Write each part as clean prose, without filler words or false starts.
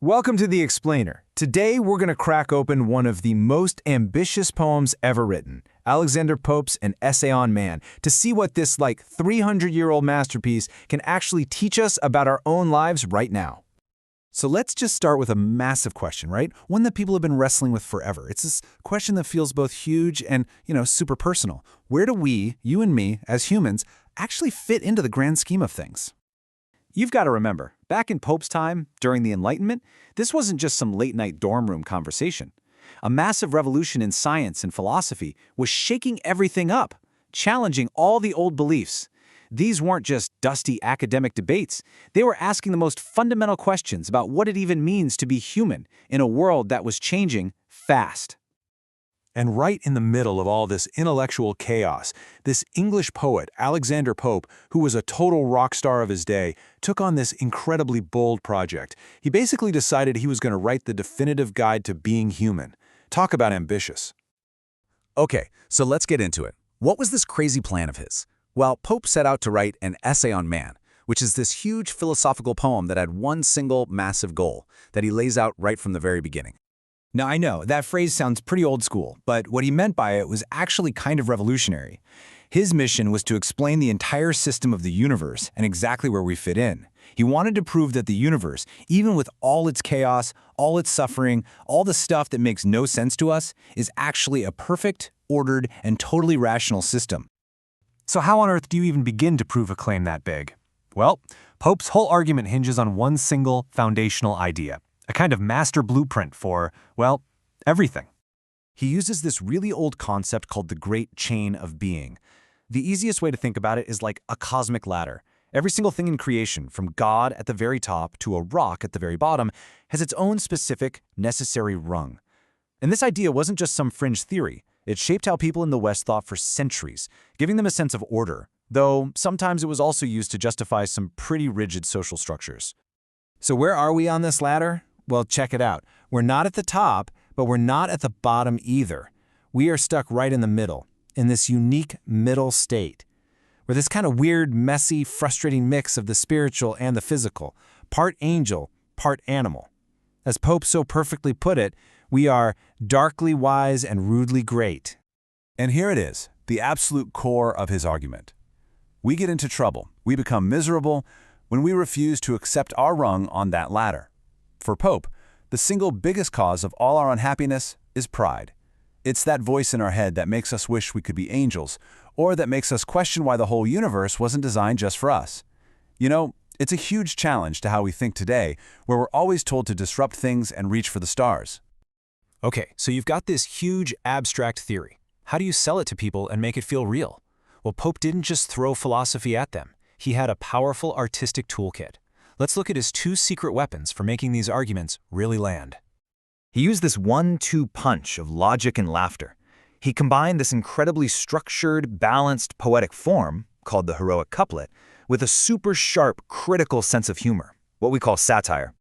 Welcome to The Explainer. Today we're going to crack open one of the most ambitious poems ever written, Alexander Pope's An Essay on Man, to see what this 300-year-old masterpiece can actually teach us about our own lives right now. So let's just start with a massive question, right? One that people have been wrestling with forever. It's this question that feels both huge and, super personal. Where do we, you and me, as humans, actually fit into the grand scheme of things? You've got to remember, back in Pope's time, during the Enlightenment, this wasn't just some late-night dorm room conversation. A massive revolution in science and philosophy was shaking everything up, challenging all the old beliefs. These weren't just dusty academic debates. They were asking the most fundamental questions about what it even means to be human in a world that was changing fast. And right in the middle of all this intellectual chaos, this English poet, Alexander Pope, who was a total rock star of his day, took on this incredibly bold project. He basically decided he was going to write the definitive guide to being human. Talk about ambitious. Okay, so let's get into it. What was this crazy plan of his? Well, Pope set out to write An Essay on Man, which is this huge philosophical poem that had one single massive goal that he lays out right from the very beginning. Now, I know, that phrase sounds pretty old school, but what he meant by it was actually kind of revolutionary. His mission was to explain the entire system of the universe and exactly where we fit in. He wanted to prove that the universe, even with all its chaos, all its suffering, all the stuff that makes no sense to us, is actually a perfect, ordered, and totally rational system. So how on earth do you even begin to prove a claim that big? Well, Pope's whole argument hinges on one single foundational idea. A kind of master blueprint for, well, everything. He uses this really old concept called the Great Chain of Being. The easiest way to think about it is like a cosmic ladder. Every single thing in creation, from God at the very top to a rock at the very bottom, has its own specific, necessary rung. And this idea wasn't just some fringe theory. It shaped how people in the West thought for centuries, giving them a sense of order, though sometimes it was also used to justify some pretty rigid social structures. So where are we on this ladder? Well, check it out. We're not at the top, but we're not at the bottom either. We are stuck right in the middle, in this unique middle state. We're this kind of weird, messy, frustrating mix of the spiritual and the physical, part angel, part animal. As Pope so perfectly put it, we are darkly wise and rudely great. And here it is, the absolute core of his argument. We get into trouble, we become miserable, when we refuse to accept our rung on that ladder. For Pope, the single biggest cause of all our unhappiness is pride. It's that voice in our head that makes us wish we could be angels, or that makes us question why the whole universe wasn't designed just for us. It's a huge challenge to how we think today, where we're always told to disrupt things and reach for the stars. Okay, so you've got this huge abstract theory. How do you sell it to people and make it feel real? Well, Pope didn't just throw philosophy at them. He had a powerful artistic toolkit. Let's look at his two secret weapons for making these arguments really land. He used this 1-2 punch of logic and laughter. He combined this incredibly structured, balanced, poetic form, called the heroic couplet, with a super sharp, critical sense of humor, what we call satire.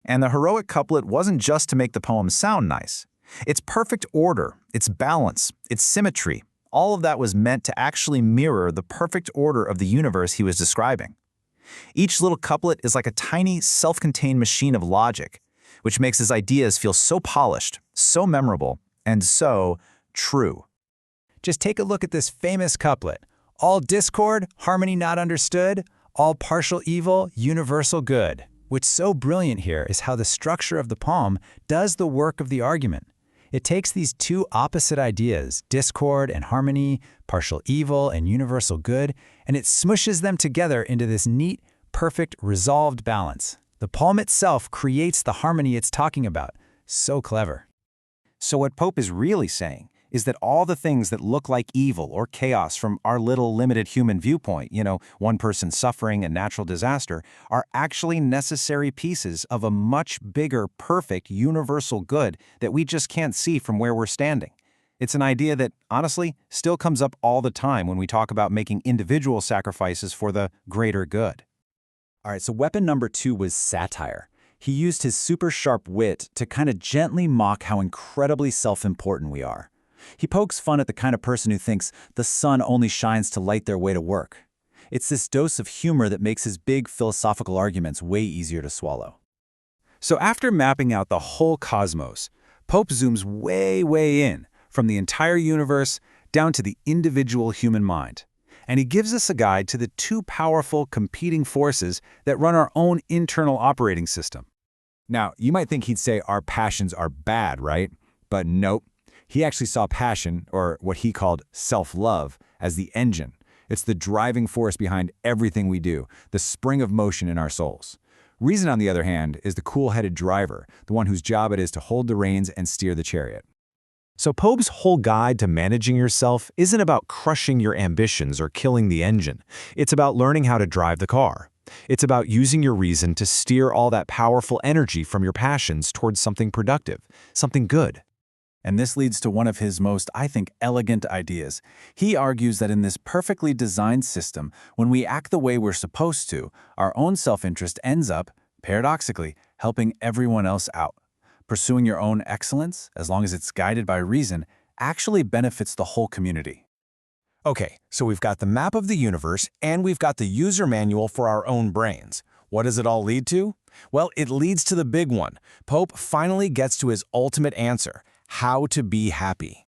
And the heroic couplet wasn't just to make the poem sound nice. Its perfect order, its balance, its symmetry, all of that was meant to actually mirror the perfect order of the universe he was describing. Each little couplet is like a tiny, self-contained machine of logic, which makes his ideas feel so polished, so memorable, and so true. Just take a look at this famous couplet. All discord, harmony not understood, all partial evil, universal good. What's so brilliant here is how the structure of the poem does the work of the argument. It takes these two opposite ideas, discord and harmony, partial evil and universal good, and it smushes them together into this neat, perfect, resolved balance. The poem itself creates the harmony it's talking about. So clever. So what Pope is really saying is that all the things that look like evil or chaos from our little limited human viewpoint, one person suffering and natural disaster, are actually necessary pieces of a much bigger, perfect, universal good that we just can't see from where we're standing. It's an idea that, honestly, still comes up all the time when we talk about making individual sacrifices for the greater good. All right, so weapon number 2 was satire. He used his super sharp wit to kind of gently mock how incredibly self-important we are. He pokes fun at the kind of person who thinks the sun only shines to light their way to work. It's this dose of humor that makes his big philosophical arguments way easier to swallow. So after mapping out the whole cosmos, Pope zooms way in, from the entire universe down to the individual human mind. And he gives us a guide to the two powerful competing forces that run our own internal operating system. Now, you might think he'd say our passions are bad, right? But nope. He actually saw passion, or what he called self-love, as the engine. It's the driving force behind everything we do, the spring of motion in our souls. Reason, on the other hand, is the cool-headed driver, the one whose job it is to hold the reins and steer the chariot. So Pope's whole guide to managing yourself isn't about crushing your ambitions or killing the engine. It's about learning how to drive the car. It's about using your reason to steer all that powerful energy from your passions towards something productive, something good. And this leads to one of his most, I think, elegant ideas. He argues that in this perfectly designed system, when we act the way we're supposed to, our own self-interest ends up, paradoxically, helping everyone else out. Pursuing your own excellence, as long as it's guided by reason, actually benefits the whole community. Okay, so we've got the map of the universe and we've got the user manual for our own brains. What does it all lead to? Well, it leads to the big one. Pope finally gets to his ultimate answer: how to be happy.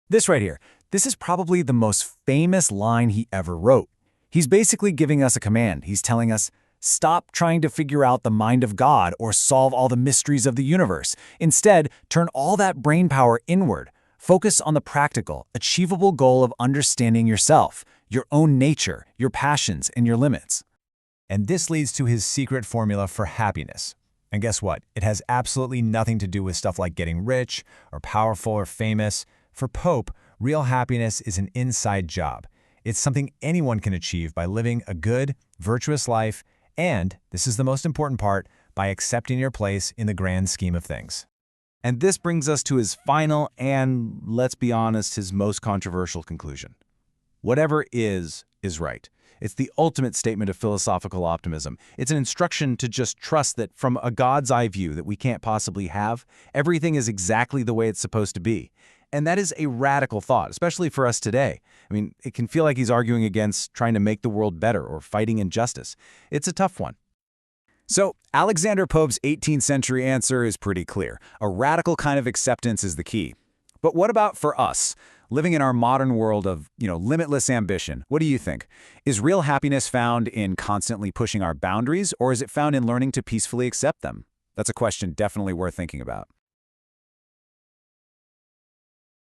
This right here, this is probably the most famous line he ever wrote. He's basically giving us a command. He's telling us, stop trying to figure out the mind of God or solve all the mysteries of the universe. Instead, turn all that brain power inward. Focus on the practical, achievable goal of understanding yourself, your own nature, your passions, and your limits. And this leads to his secret formula for happiness. And guess what? It has absolutely nothing to do with stuff like getting rich or powerful or famous. For Pope, real happiness is an inside job. It's something anyone can achieve by living a good, virtuous life, and, this is the most important part, by accepting your place in the grand scheme of things. And this brings us to his final and, let's be honest, his most controversial conclusion. Whatever is right. It's the ultimate statement of philosophical optimism. It's an instruction to just trust that from a God's eye view that we can't possibly have, everything is exactly the way it's supposed to be. And that is a radical thought, especially for us today. I mean, it can feel like he's arguing against trying to make the world better or fighting injustice. It's a tough one. So, Alexander Pope's 18th century answer is pretty clear. A radical kind of acceptance is the key. But what about for us? Living in our modern world of, limitless ambition, what do you think? Is real happiness found in constantly pushing our boundaries, or is it found in learning to peacefully accept them? That's a question definitely worth thinking about.